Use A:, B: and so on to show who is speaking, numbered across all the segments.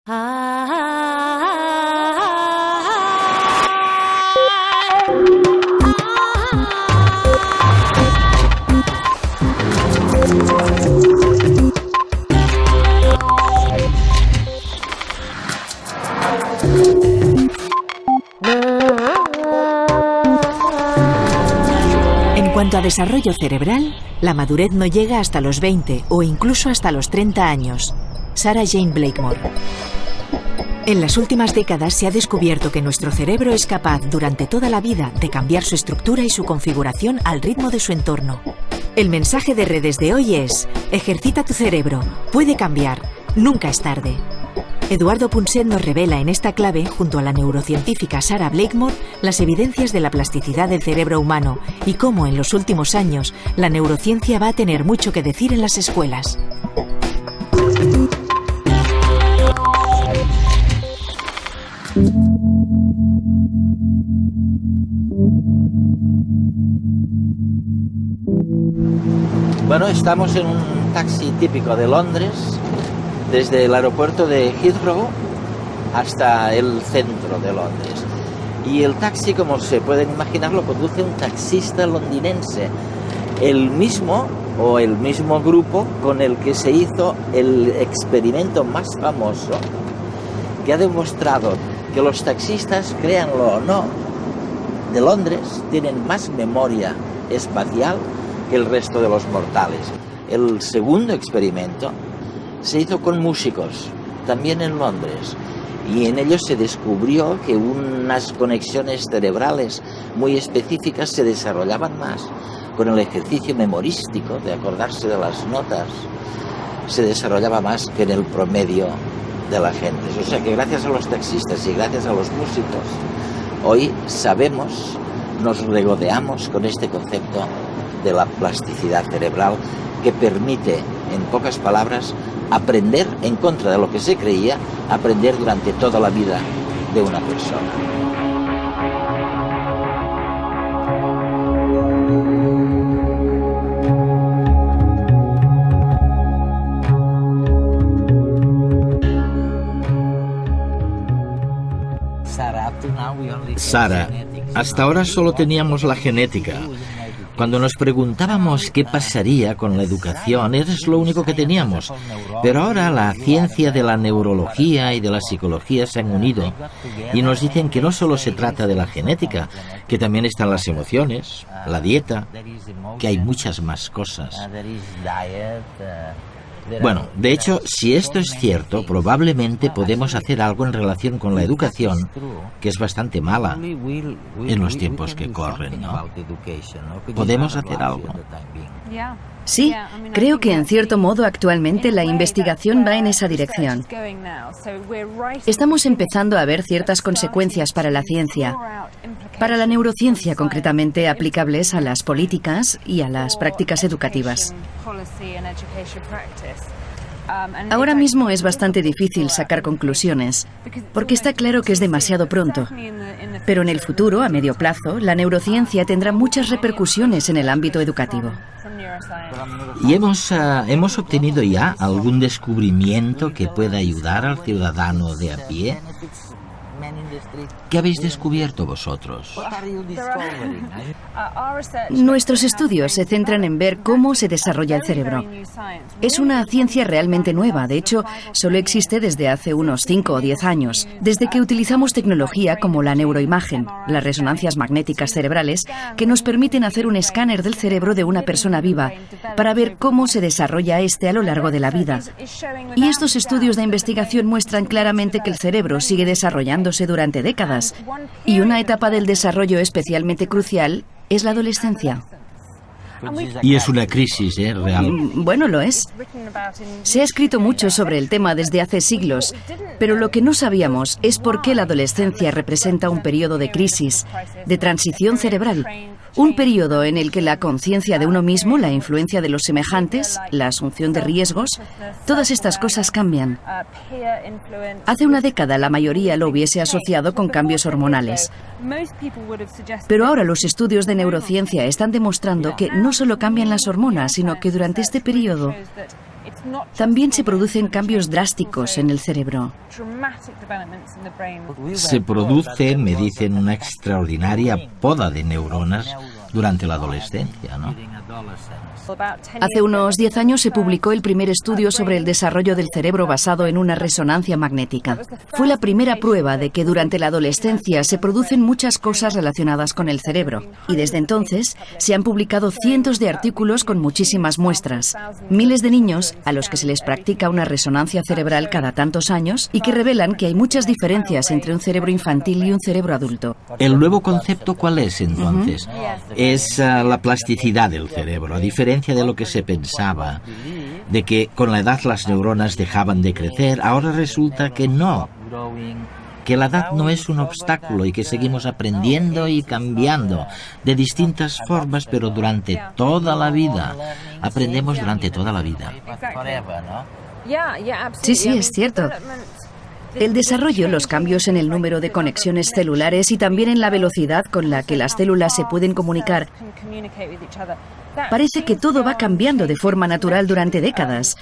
A: En cuanto a desarrollo cerebral, la madurez no llega hasta los 20 o incluso hasta los 30 años. Sarah Jane Blakemore. En las últimas décadas se ha descubierto que nuestro cerebro es capaz durante toda la vida de cambiar su estructura y su configuración al ritmo de su entorno. El mensaje de redes de hoy es: ejercita tu cerebro, puede cambiar, nunca es tarde. Eduardo Punset nos revela en esta clave, junto a la neurocientífica Sarah Blakemore, las evidencias de la plasticidad del cerebro humano y cómo en los últimos años la neurociencia va a tener mucho que decir en las escuelas.
B: Bueno, estamos en un taxi típico de Londres, desde el aeropuerto de Heathrow hasta el centro de Londres. Y el taxi, como se pueden imaginar, lo conduce un taxista londinense, el mismo grupo con el que se hizo el experimento más famoso, que ha demostrado que los taxistas, créanlo o no, de Londres tienen más memoria espacial que el resto de los mortales. El segundo experimento se hizo con músicos, también en Londres, y en ellos se descubrió que unas conexiones cerebrales muy específicas se desarrollaban más con el ejercicio memorístico de acordarse de las notas, se desarrollaba más que en el promedio de la gente. O sea que gracias a los taxistas y gracias a los músicos, hoy sabemos, nos regodeamos con este concepto de la plasticidad cerebral que permite, en pocas palabras, aprender en contra de lo que se creía, aprender durante toda la vida de una persona.
C: Sarah, hasta ahora solo teníamos la genética. Cuando nos preguntábamos qué pasaría con la educación, es lo único que teníamos. Pero ahora la ciencia de la neurología y de la psicología se han unido y nos dicen que no solo se trata de la genética, que también están las emociones, la dieta, que hay muchas más cosas. Bueno, de hecho, si esto es cierto, probablemente podemos hacer algo en relación con la educación, que es bastante mala en los tiempos que corren, ¿no? ¿Podemos hacer algo?
D: Sí, creo que en cierto modo actualmente la investigación va en esa dirección. Estamos empezando a ver ciertas consecuencias para la ciencia, para la neurociencia concretamente aplicables a las políticas y a las prácticas educativas. Ahora mismo es bastante difícil sacar conclusiones, porque está claro que es demasiado pronto. Pero en el futuro, a medio plazo, la neurociencia tendrá muchas repercusiones en el ámbito educativo.
C: ¿Y hemos obtenido ya algún descubrimiento que pueda ayudar al ciudadano de a pie? ¿Qué habéis descubierto vosotros?
D: Nuestros estudios se centran en ver cómo se desarrolla el cerebro. Es una ciencia realmente nueva, de hecho, solo existe desde hace unos 5 o 10 años, desde que utilizamos tecnología como la neuroimagen, las resonancias magnéticas cerebrales, que nos permiten hacer un escáner del cerebro de una persona viva para ver cómo se desarrolla este a lo largo de la vida. Y estos estudios de investigación muestran claramente que el cerebro sigue desarrollándose durante décadas, y una etapa del desarrollo especialmente crucial es la adolescencia.
C: Y es una crisis, real.
D: Bueno, lo es. Se ha escrito mucho sobre el tema desde hace siglos, pero lo que no sabíamos es por qué la adolescencia representa un periodo de crisis, de transición cerebral. Un periodo en el que la conciencia de uno mismo, la influencia de los semejantes, la asunción de riesgos, todas estas cosas cambian. Hace una década la mayoría lo hubiese asociado con cambios hormonales. Pero ahora los estudios de neurociencia están demostrando que no solo cambian las hormonas, sino que durante este periodo También se producen cambios drásticos en el cerebro.
C: Se produce, me dicen, una extraordinaria poda de neuronas durante la adolescencia, ¿no?
D: Hace unos 10 años se publicó el primer estudio sobre el desarrollo del cerebro basado en una resonancia magnética. Fue la primera prueba de que durante la adolescencia se producen muchas cosas relacionadas con el cerebro. Y desde entonces se han publicado cientos de artículos con muchísimas muestras. Miles de niños a los que se les practica una resonancia cerebral cada tantos años y que revelan que hay muchas diferencias entre un cerebro infantil y un cerebro adulto.
C: ¿El nuevo concepto cuál es entonces? Es la plasticidad del cerebro, a diferencia de lo que se pensaba, de que con la edad las neuronas dejaban de crecer. Ahora resulta que no, que la edad no es un obstáculo y que seguimos aprendiendo y cambiando de distintas formas, pero durante toda la vida. Aprendemos durante toda la vida.
D: Sí, es cierto. El desarrollo, los cambios en el número de conexiones celulares y también en la velocidad con la que las células se pueden comunicar. Parece que todo va cambiando de forma natural durante décadas,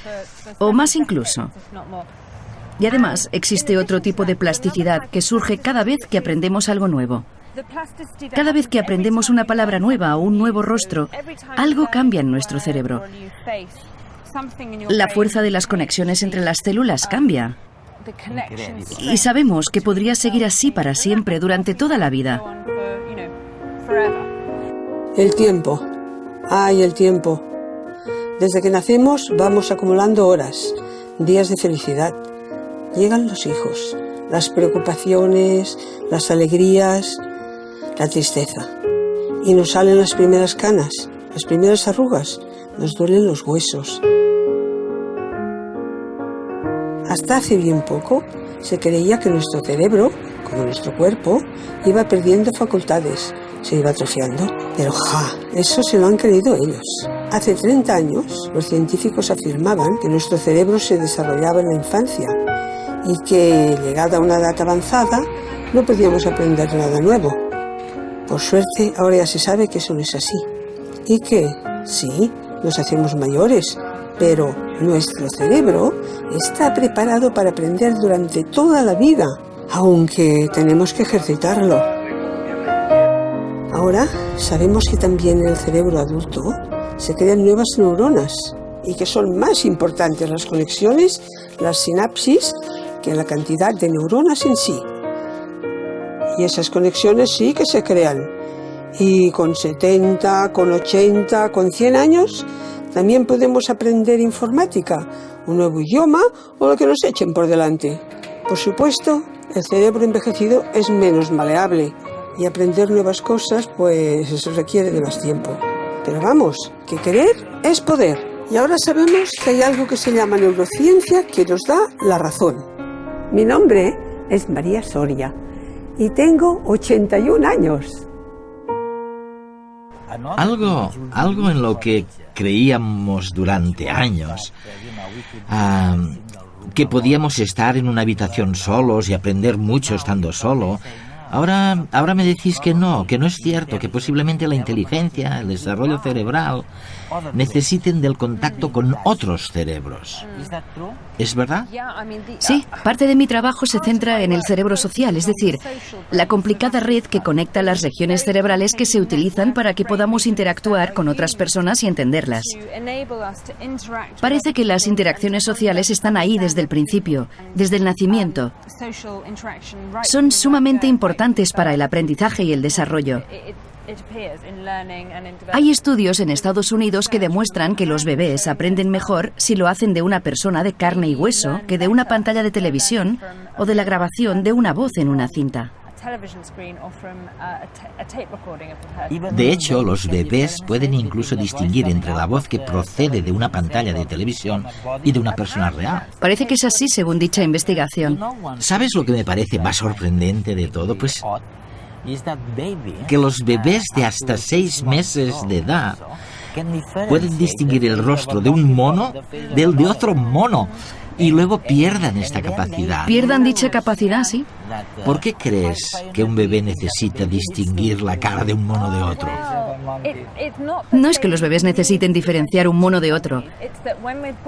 D: o más incluso. Y además existe otro tipo de plasticidad que surge cada vez que aprendemos algo nuevo. Cada vez que aprendemos una palabra nueva o un nuevo rostro, algo cambia en nuestro cerebro. La fuerza de las conexiones entre las células cambia. Y sabemos que podría seguir así para siempre, durante toda la vida.
E: El tiempo. ¡Ay, el tiempo! Desde que nacemos vamos acumulando horas, días de felicidad. Llegan los hijos, las preocupaciones, las alegrías, la tristeza. Y nos salen las primeras canas, las primeras arrugas, nos duelen los huesos. Hasta hace bien poco se creía que nuestro cerebro, como nuestro cuerpo, iba perdiendo facultades, se iba atrofiando. Pero eso se lo han creído ellos. Hace 30 años los científicos afirmaban que nuestro cerebro se desarrollaba en la infancia y que, llegada a una edad avanzada, no podíamos aprender nada nuevo. Por suerte, ahora ya se sabe que eso no es así. Y que, sí, nos hacemos mayores, pero nuestro cerebro está preparado para aprender durante toda la vida, aunque tenemos que ejercitarlo. Ahora sabemos que también en el cerebro adulto se crean nuevas neuronas y que son más importantes las conexiones, las sinapsis, que la cantidad de neuronas en sí. Y esas conexiones sí que se crean. Y con 70, con 80, con 100 años también podemos aprender informática, un nuevo idioma o lo que nos echen por delante. Por supuesto, el cerebro envejecido es menos maleable y aprender nuevas cosas pues eso requiere de más tiempo. Pero vamos, que querer es poder. Y ahora sabemos que hay algo que se llama neurociencia que nos da la razón. Mi nombre es María Soria y tengo 81 años.
C: Algo en lo que creíamos durante años, que podíamos estar en una habitación solos y aprender mucho estando solo. Ahora me decís que no es cierto, que posiblemente la inteligencia, el desarrollo cerebral necesiten del contacto con otros cerebros. ¿Es verdad?
D: Sí, parte de mi trabajo se centra en el cerebro social, es decir, la complicada red que conecta las regiones cerebrales que se utilizan para que podamos interactuar con otras personas y entenderlas. Parece que las interacciones sociales están ahí desde el principio, desde el nacimiento. Son sumamente importantes para el aprendizaje y el desarrollo. Hay estudios en Estados Unidos que demuestran que los bebés aprenden mejor si lo hacen de una persona de carne y hueso que de una pantalla de televisión o de la grabación de una voz en una cinta.
C: De hecho, los bebés pueden incluso distinguir entre la voz que procede de una pantalla de televisión y de una persona real.
D: Parece que es así, según dicha investigación.
C: ¿Sabes lo que me parece más sorprendente de todo? Pues que los bebés de hasta 6 meses de edad pueden distinguir el rostro de un mono del de otro mono y luego pierdan esta capacidad.
D: ¿Pierdan dicha capacidad, sí?
C: ¿Por qué crees que un bebé necesita distinguir la cara de un mono de otro?
D: No es que los bebés necesiten diferenciar un mono de otro.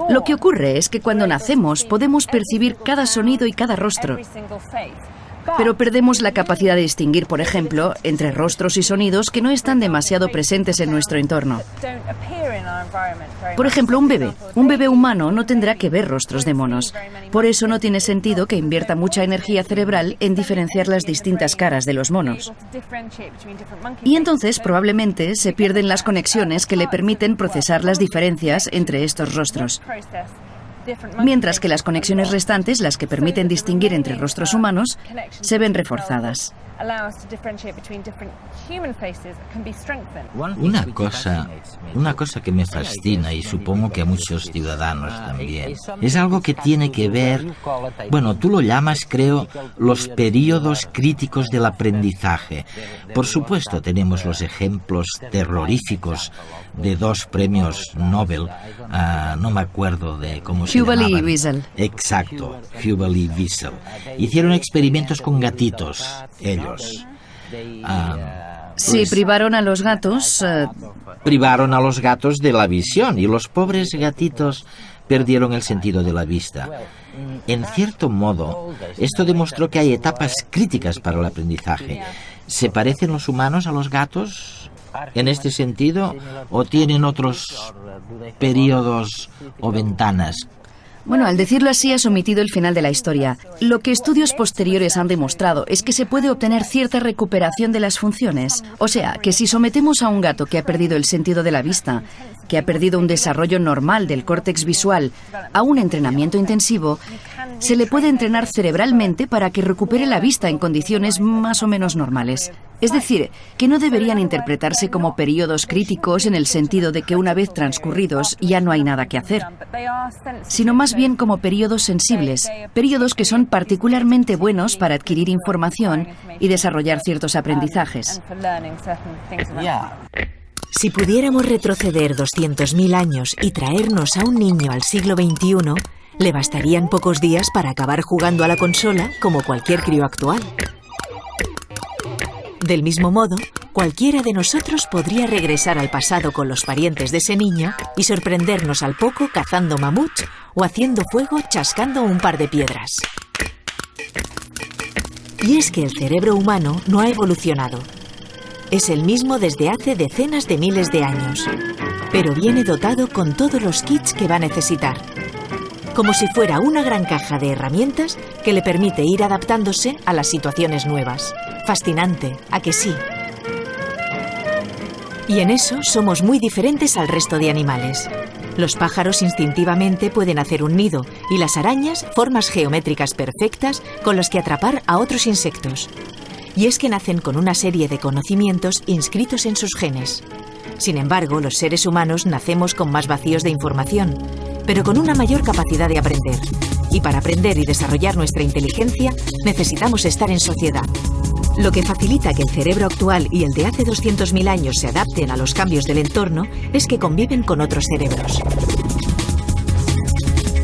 D: Lo que ocurre es que cuando nacemos podemos percibir cada sonido y cada rostro. Pero perdemos la capacidad de distinguir, por ejemplo, entre rostros y sonidos que no están demasiado presentes en nuestro entorno. Por ejemplo, un bebé humano no tendrá que ver rostros de monos. Por eso no tiene sentido que invierta mucha energía cerebral en diferenciar las distintas caras de los monos. Y entonces, probablemente, se pierden las conexiones que le permiten procesar las diferencias entre estos rostros. Mientras que las conexiones restantes, las que permiten distinguir entre rostros humanos, se ven reforzadas.
C: Una cosa que me fascina, y supongo que a muchos ciudadanos también, es algo que tiene que ver, bueno, tú lo llamas, creo, los periodos críticos del aprendizaje. Por supuesto, tenemos los ejemplos terroríficos de 2 premios Nobel, no me acuerdo de cómo se llamaban.
D: Hubel y Wiesel.
C: Exacto, Hubel y Wiesel. Hicieron experimentos con gatitos, ellos.
D: Sí, privaron a los gatos.
C: Privaron a los gatos de la visión y los pobres gatitos perdieron el sentido de la vista. En cierto modo, esto demostró que hay etapas críticas para el aprendizaje. ¿Se parecen los humanos a los gatos en este sentido o tienen otros periodos o ventanas?
D: Bueno, al decirlo así, has omitido el final de la historia. Lo que estudios posteriores han demostrado es que se puede obtener cierta recuperación de las funciones. O sea, que si sometemos a un gato que ha perdido el sentido de la vista, que ha perdido un desarrollo normal del córtex visual, a un entrenamiento intensivo, se le puede entrenar cerebralmente para que recupere la vista en condiciones más o menos normales. Es decir, que no deberían interpretarse como periodos críticos en el sentido de que una vez transcurridos ya no hay nada que hacer, sino más bien como periodos sensibles, periodos que son particularmente buenos para adquirir información y desarrollar ciertos aprendizajes.
A: Si pudiéramos retroceder 200.000 años y traernos a un niño al siglo XXI, le bastarían pocos días para acabar jugando a la consola como cualquier crío actual. Del mismo modo, cualquiera de nosotros podría regresar al pasado con los parientes de ese niño y sorprendernos al poco cazando mamuts o haciendo fuego chascando un par de piedras. Y es que el cerebro humano no ha evolucionado. Es el mismo desde hace decenas de miles de años, pero viene dotado con todos los kits que va a necesitar. Como si fuera una gran caja de herramientas que le permite ir adaptándose a las situaciones nuevas. Fascinante, ¿a que sí? Y en eso somos muy diferentes al resto de animales. Los pájaros instintivamente pueden hacer un nido y las arañas formas geométricas perfectas con los que atrapar a otros insectos. Y es que nacen con una serie de conocimientos inscritos en sus genes. Sin embargo, los seres humanos nacemos con más vacíos de información, pero con una mayor capacidad de aprender. Y para aprender y desarrollar nuestra inteligencia, necesitamos estar en sociedad. Lo que facilita que el cerebro actual y el de hace 200.000 años se adapten a los cambios del entorno es que conviven con otros cerebros.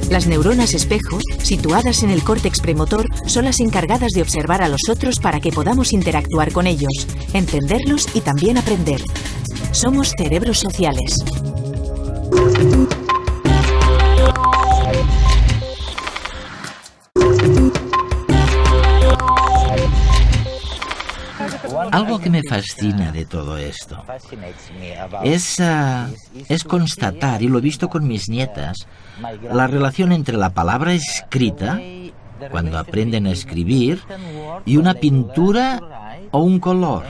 A: Las neuronas espejo, situadas en el córtex premotor, son las encargadas de observar a los otros para que podamos interactuar con ellos, entenderlos y también aprender. Somos cerebros sociales.
C: Algo que me fascina de todo esto es constatar, y lo he visto con mis nietas, la relación entre la palabra escrita, cuando aprenden a escribir, y una pintura o un color,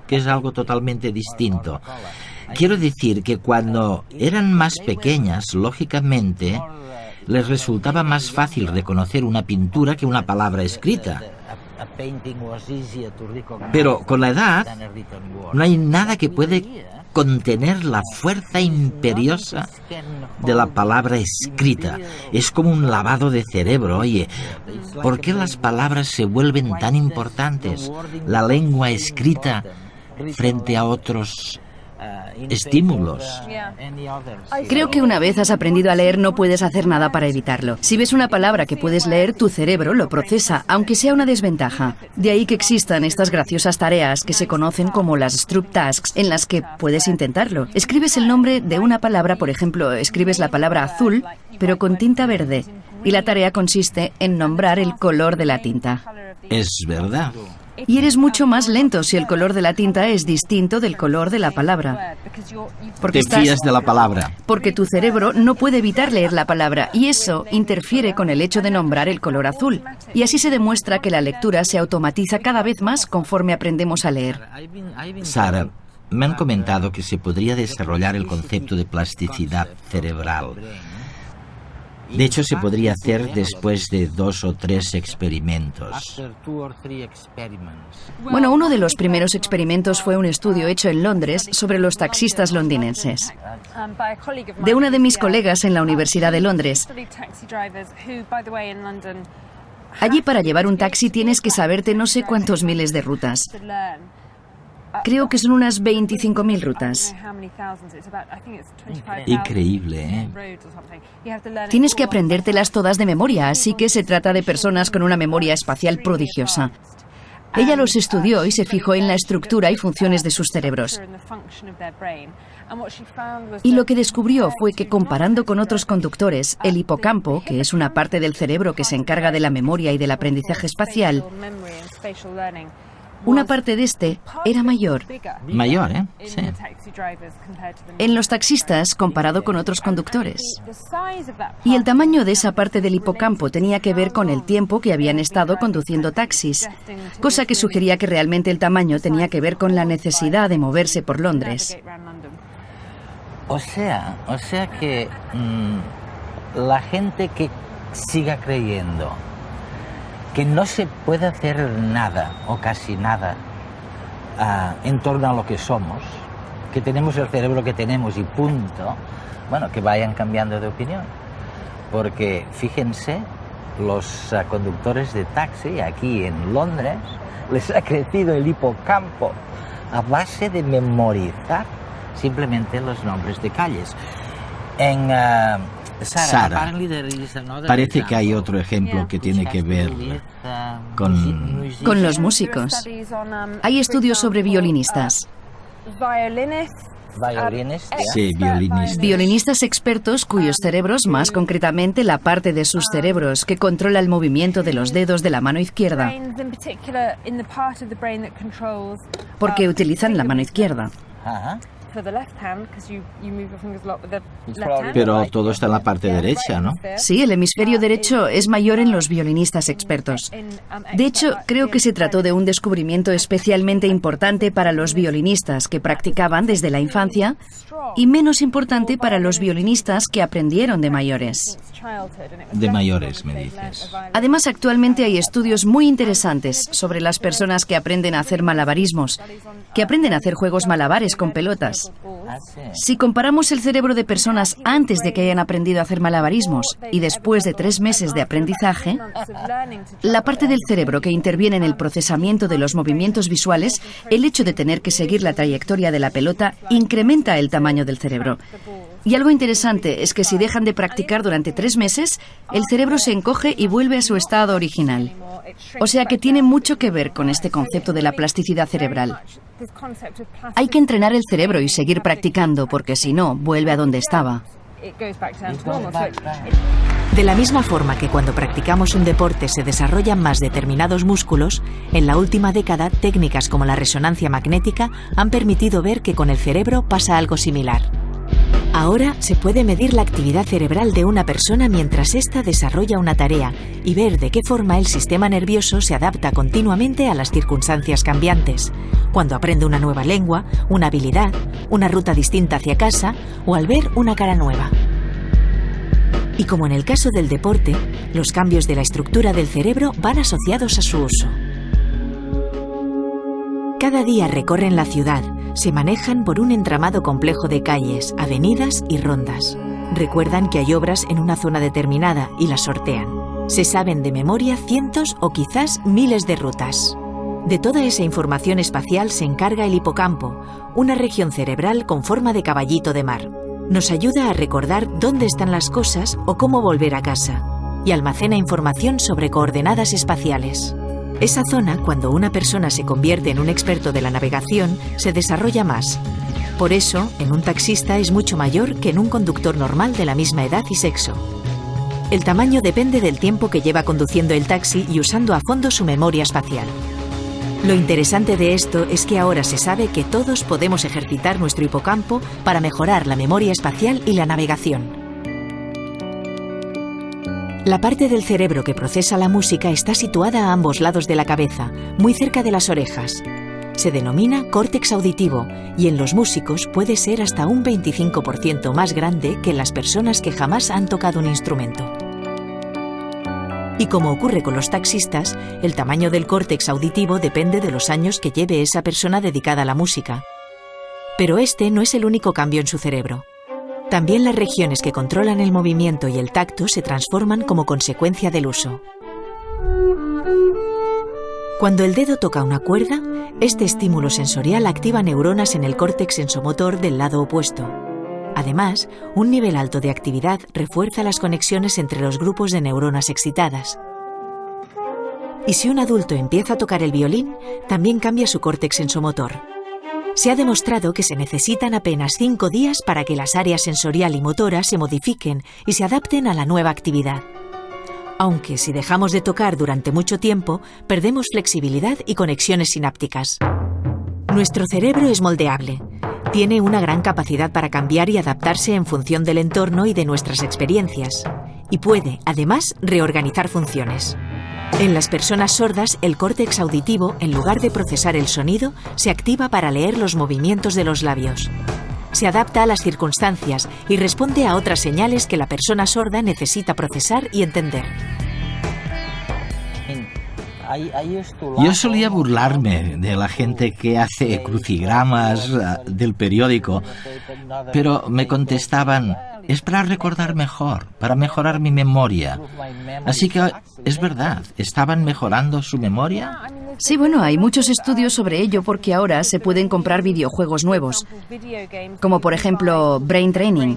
C: que es algo totalmente distinto. Quiero decir que cuando eran más pequeñas, lógicamente, les resultaba más fácil reconocer una pintura que una palabra escrita. Pero con la edad no hay nada que puede contener la fuerza imperiosa de la palabra escrita. Es como un lavado de cerebro. Oye, ¿por qué las palabras se vuelven tan importantes? La lengua escrita frente a otros estímulos.
D: Creo que una vez has aprendido a leer no puedes hacer nada para evitarlo. Si ves una palabra que puedes leer, tu cerebro lo procesa, aunque sea una desventaja. De ahí que existan estas graciosas tareas que se conocen como las Stroop Tasks, en las que puedes intentarlo. Escribes el nombre de una palabra, por ejemplo, escribes la palabra azul, pero con tinta verde. Y la tarea consiste en nombrar el color de la tinta.
C: Es verdad.
D: Y eres mucho más lento si el color de la tinta es distinto del color de la palabra.
C: Te fías de la palabra.
D: Porque tu cerebro no puede evitar leer la palabra y eso interfiere con el hecho de nombrar el color azul. Y así se demuestra que la lectura se automatiza cada vez más conforme aprendemos a leer.
C: Sara, me han comentado que se podría desarrollar el concepto de plasticidad cerebral. De hecho, se podría hacer después de 2 o 3 experimentos.
D: Bueno, uno de los primeros experimentos fue un estudio hecho en Londres sobre los taxistas londinenses. De una de mis colegas en la Universidad de Londres. Allí para llevar un taxi tienes que saberte no sé cuántos miles de rutas. Creo que son unas 25.000 rutas.
C: Increíble, ¿eh?
D: Tienes que aprendértelas todas de memoria, así que se trata de personas con una memoria espacial prodigiosa. Ella los estudió y se fijó en la estructura y funciones de sus cerebros. Y lo que descubrió fue que comparando con otros conductores, el hipocampo, que es una parte del cerebro que se encarga de la memoria y del aprendizaje espacial, una parte de este era mayor.
C: Mayor, ¿eh? Sí.
D: En los taxistas comparado con otros conductores. Y el tamaño de esa parte del hipocampo tenía que ver con el tiempo que habían estado conduciendo taxis, cosa que sugería que realmente el tamaño tenía que ver con la necesidad de moverse por Londres.
B: O sea que la gente que siga creyendo que no se puede hacer nada o casi nada en torno a lo que somos, que tenemos el cerebro que tenemos y punto, bueno, que vayan cambiando de opinión. Porque fíjense, los conductores de taxi aquí en Londres les ha crecido el hipocampo a base de memorizar simplemente los nombres de calles.
C: Sara, parece que hay otro ejemplo que tiene que ver
D: con los músicos. Hay estudios sobre violinistas.
C: Sí, violinistas.
D: Violinistas expertos cuyos cerebros, más concretamente la parte de sus cerebros que controla el movimiento de los dedos de la mano izquierda, porque utilizan la mano izquierda.
C: Pero todo está en la parte derecha, ¿no?
D: Sí, el hemisferio derecho es mayor en los violinistas expertos. De hecho, creo que se trató de un descubrimiento especialmente importante para los violinistas que practicaban desde la infancia y menos importante para los violinistas que aprendieron de mayores.
C: De mayores, me dices.
D: Además, actualmente hay estudios muy interesantes sobre las personas que aprenden a hacer malabarismos, que aprenden a hacer juegos malabares con pelotas. Si comparamos el cerebro de personas antes de que hayan aprendido a hacer malabarismos y después de 3 meses de aprendizaje, la parte del cerebro que interviene en el procesamiento de los movimientos visuales, el hecho de tener que seguir la trayectoria de la pelota, incrementa el tamaño del cerebro. Y algo interesante es que si dejan de practicar durante 3 meses, el cerebro se encoge y vuelve a su estado original. O sea que tiene mucho que ver con este concepto de la plasticidad cerebral. Hay que entrenar el cerebro y seguir practicando, porque si no, vuelve a donde estaba.
A: De la misma forma que cuando practicamos un deporte se desarrollan más determinados músculos, en la última década técnicas como la resonancia magnética han permitido ver que con el cerebro pasa algo similar. Ahora se puede medir la actividad cerebral de una persona mientras ésta desarrolla una tarea y ver de qué forma el sistema nervioso se adapta continuamente a las circunstancias cambiantes, cuando aprende una nueva lengua, una habilidad, una ruta distinta hacia casa o al ver una cara nueva. Y como en el caso del deporte, los cambios de la estructura del cerebro van asociados a su uso. Cada día recorren la ciudad, se manejan por un entramado complejo de calles, avenidas y rondas. Recuerdan que hay obras en una zona determinada y las sortean. Se saben de memoria cientos o quizás miles de rutas. De toda esa información espacial se encarga el hipocampo, una región cerebral con forma de caballito de mar. Nos ayuda a recordar dónde están las cosas o cómo volver a casa, y almacena información sobre coordenadas espaciales. Esa zona, cuando una persona se convierte en un experto de la navegación, se desarrolla más. Por eso, en un taxista es mucho mayor que en un conductor normal de la misma edad y sexo. El tamaño depende del tiempo que lleva conduciendo el taxi y usando a fondo su memoria espacial. Lo interesante de esto es que ahora se sabe que todos podemos ejercitar nuestro hipocampo para mejorar la memoria espacial y la navegación. La parte del cerebro que procesa la música está situada a ambos lados de la cabeza, muy cerca de las orejas. Se denomina córtex auditivo y en los músicos puede ser hasta un 25% más grande que en las personas que jamás han tocado un instrumento. Y como ocurre con los taxistas, el tamaño del córtex auditivo depende de los años que lleve esa persona dedicada a la música. Pero este no es el único cambio en su cerebro. También las regiones que controlan el movimiento y el tacto se transforman como consecuencia del uso. Cuando el dedo toca una cuerda, este estímulo sensorial activa neuronas en el córtex sensomotor del lado opuesto. Además, un nivel alto de actividad refuerza las conexiones entre los grupos de neuronas excitadas. Y si un adulto empieza a tocar el violín, también cambia su córtex sensomotor. Se ha demostrado que se necesitan apenas 5 días para que las áreas sensorial y motora se modifiquen y se adapten a la nueva actividad. Aunque si dejamos de tocar durante mucho tiempo, perdemos flexibilidad y conexiones sinápticas. Nuestro cerebro es moldeable. Tiene una gran capacidad para cambiar y adaptarse en función del entorno y de nuestras experiencias. Y puede, además, reorganizar funciones. En las personas sordas, el córtex auditivo, en lugar de procesar el sonido, se activa para leer los movimientos de los labios. Se adapta a las circunstancias y responde a otras señales que la persona sorda necesita procesar y entender.
C: Yo solía burlarme de la gente que hace crucigramas del periódico, pero me contestaban, es para recordar mejor, para mejorar mi memoria. Así que es verdad, ¿estaban mejorando su memoria?
D: Sí, bueno, hay muchos estudios sobre ello porque ahora se pueden comprar videojuegos nuevos, como por ejemplo Brain Training.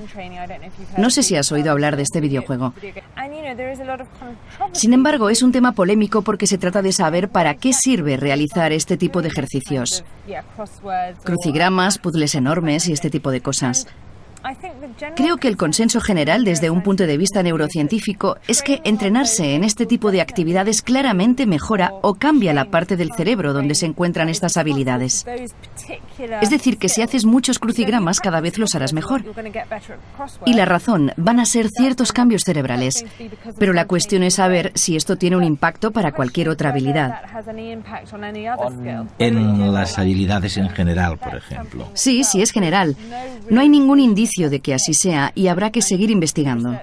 D: No sé si has oído hablar de este videojuego. Sin embargo, es un tema polémico porque se trata de saber para qué sirve realizar este tipo de ejercicios. Crucigramas, puzzles enormes y este tipo de cosas. Creo que el consenso general desde un punto de vista neurocientífico es que entrenarse en este tipo de actividades claramente mejora o cambia la parte del cerebro donde se encuentran estas habilidades. Es decir, que si haces muchos crucigramas cada vez los harás mejor. Y la razón van a ser ciertos cambios cerebrales. Pero la cuestión es saber si esto tiene un impacto para cualquier otra habilidad.
C: En las habilidades en general, por ejemplo.
D: Sí, sí es general. No hay ningún indicio de que así sea y habrá que seguir investigando.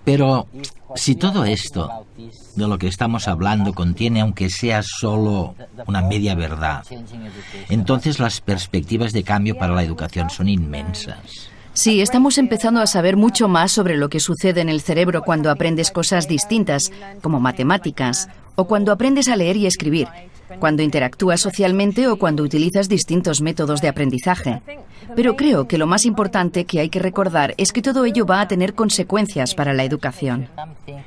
C: Pero si todo esto de lo que estamos hablando contiene, aunque sea solo una media verdad, entonces las perspectivas de cambio para la educación son inmensas.
D: Sí, estamos empezando a saber mucho más sobre lo que sucede en el cerebro cuando aprendes cosas distintas, como matemáticas, o cuando aprendes a leer y escribir, cuando interactúas socialmente o cuando utilizas distintos métodos de aprendizaje. Pero creo que lo más importante que hay que recordar es que todo ello va a tener consecuencias para la educación.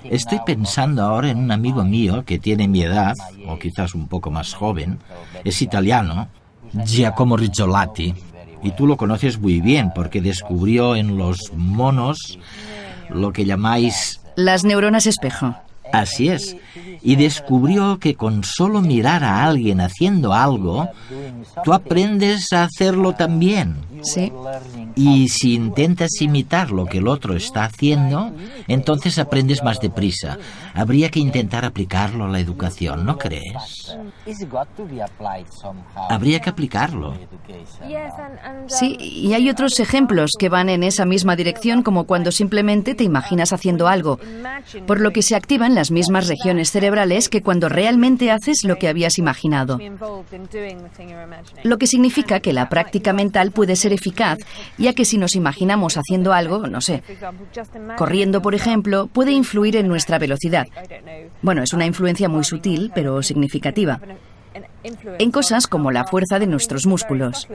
C: Estoy pensando ahora en un amigo mío que tiene mi edad, o quizás un poco más joven, es italiano, Giacomo Rizzolatti, y tú lo conoces muy bien porque descubrió en los monos lo que llamáis...
D: Las neuronas espejo.
C: Así es. Y descubrió que con solo mirar a alguien haciendo algo, tú aprendes a hacerlo también.
D: Sí.
C: Y si intentas imitar lo que el otro está haciendo, entonces aprendes más deprisa. Habría que intentar aplicarlo a la educación, ¿no crees? Habría que aplicarlo.
D: Sí, y hay otros ejemplos que van en esa misma dirección, como cuando simplemente te imaginas haciendo algo, por lo que se activan las mismas regiones cerebrales que cuando realmente haces lo que habías imaginado. Lo que significa que la práctica mental puede ser ser eficaz, ya que si nos imaginamos haciendo algo, no sé, corriendo por ejemplo, puede influir en nuestra velocidad. Bueno, es una influencia muy sutil, pero significativa. En cosas como la fuerza de nuestros músculos.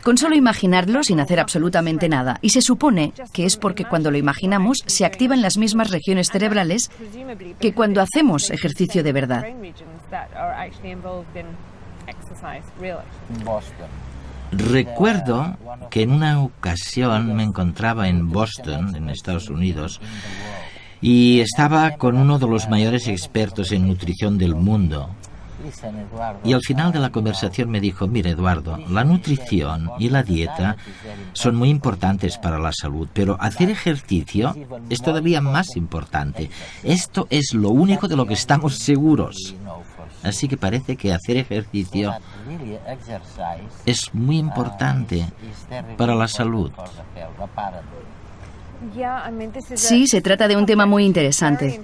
D: Con solo imaginarlo sin hacer absolutamente nada. Y se supone que es porque cuando lo imaginamos se activan las mismas regiones cerebrales que cuando hacemos ejercicio de verdad.
C: Recuerdo que en una ocasión me encontraba en Boston, en Estados Unidos, y estaba con uno de los mayores expertos en nutrición del mundo. Y al final de la conversación me dijo: mire, Eduardo, la nutrición y la dieta son muy importantes para la salud, pero hacer ejercicio es todavía más importante. Esto es lo único de lo que estamos seguros. Así que parece que hacer ejercicio es muy importante para la salud.
D: Sí, se trata de un tema muy interesante.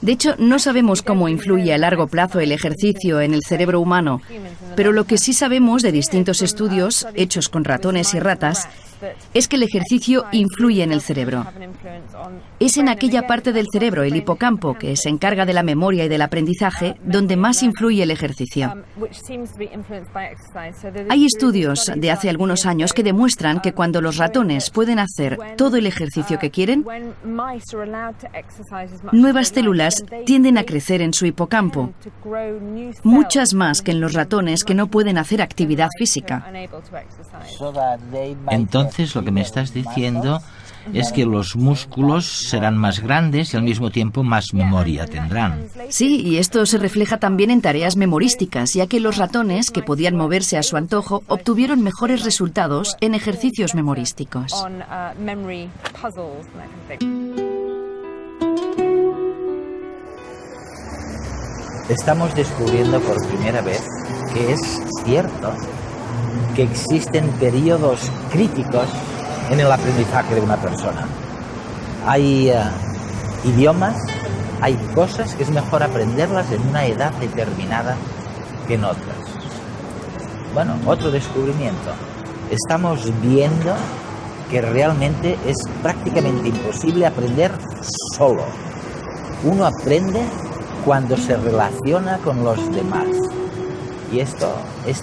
D: De hecho, no sabemos cómo influye a largo plazo el ejercicio en el cerebro humano, pero lo que sí sabemos de distintos estudios hechos con ratones y ratas es que el ejercicio influye en el cerebro. Es en aquella parte del cerebro, el hipocampo, que se encarga de la memoria y del aprendizaje, donde más influye el ejercicio. Hay estudios de hace algunos años que demuestran que cuando los ratones pueden hacer todo el ejercicio que quieren, nuevas células tienden a crecer en su hipocampo, muchas más que en los ratones que no pueden hacer actividad física.
C: Entonces, lo que me estás diciendo es que los músculos serán más grandes y al mismo tiempo más memoria tendrán.
D: Sí, y esto se refleja también en tareas memorísticas, ya que los ratones, que podían moverse a su antojo, obtuvieron mejores resultados en ejercicios memorísticos.
B: Estamos descubriendo por primera vez que es cierto que existen periodos críticos en el aprendizaje de una persona. Hay idiomas, hay cosas que es mejor aprenderlas en una edad determinada que en otras. Bueno, otro descubrimiento. Estamos viendo que realmente es prácticamente imposible aprender solo. Uno aprende cuando se relaciona con los demás. Y esto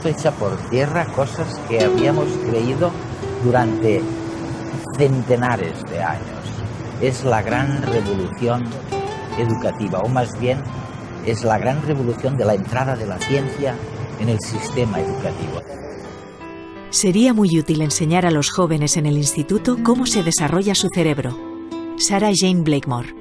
B: echa por tierra cosas que habíamos creído durante centenares de años. Es la gran revolución educativa, o más bien es la gran revolución de la entrada de la ciencia en el sistema educativo.
A: Sería muy útil enseñar a los jóvenes en el instituto cómo se desarrolla su cerebro. Sarah Jane Blakemore.